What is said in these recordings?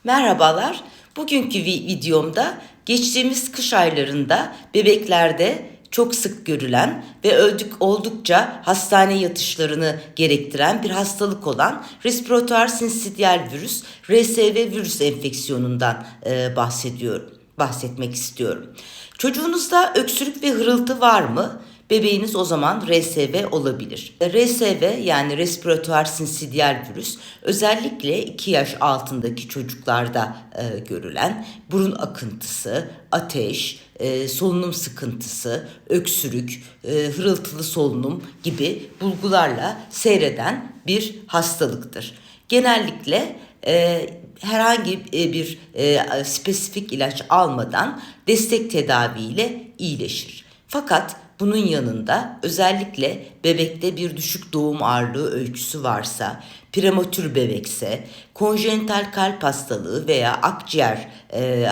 Merhabalar. Bugünkü videomda geçtiğimiz kış aylarında bebeklerde çok sık görülen ve oldukça hastane yatışlarını gerektiren bir hastalık olan respiratuar sinsitial virüs, RSV virüs enfeksiyonundan bahsetmek istiyorum. Çocuğunuzda öksürük ve hırıltı var mı? Bebeğiniz o zaman RSV olabilir. RSV yani respiratuar sinsitial virüs özellikle 2 yaş altındaki çocuklarda görülen burun akıntısı, ateş, solunum sıkıntısı, öksürük, hırıltılı solunum gibi bulgularla seyreden bir hastalıktır. Genellikle herhangi bir spesifik ilaç almadan destek tedaviyle iyileşir. Fakat bunun yanında özellikle bebekte bir düşük doğum ağırlığı öyküsü varsa, prematür bebekse, konjenital kalp hastalığı veya akciğer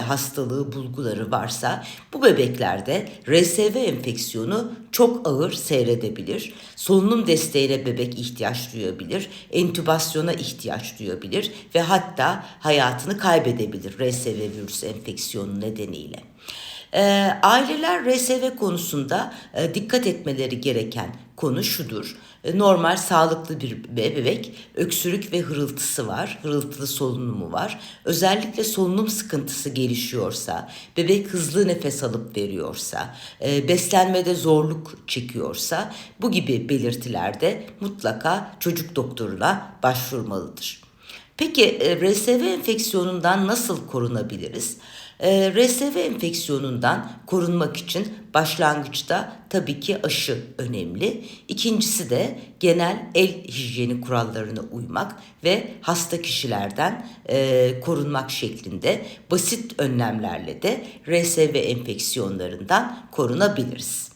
hastalığı bulguları varsa bu bebeklerde RSV enfeksiyonu çok ağır seyredebilir. Solunum desteğine bebek ihtiyaç duyabilir, entübasyona ihtiyaç duyabilir ve hatta hayatını kaybedebilir RSV virüs enfeksiyonu nedeniyle. Aileler RSV konusunda dikkat etmeleri gereken konu şudur. Normal sağlıklı bir bebek öksürük ve hırıltısı var, hırıltılı solunumu var. Özellikle solunum sıkıntısı gelişiyorsa, bebek hızlı nefes alıp veriyorsa, beslenmede zorluk çekiyorsa bu gibi belirtilerde mutlaka çocuk doktoruna başvurmalıdır. Peki RSV enfeksiyonundan nasıl korunabiliriz? RSV enfeksiyonundan korunmak için başlangıçta tabii ki aşı önemli. İkincisi de genel el hijyeni kurallarına uymak ve hasta kişilerden korunmak şeklinde basit önlemlerle de RSV enfeksiyonlarından korunabiliriz.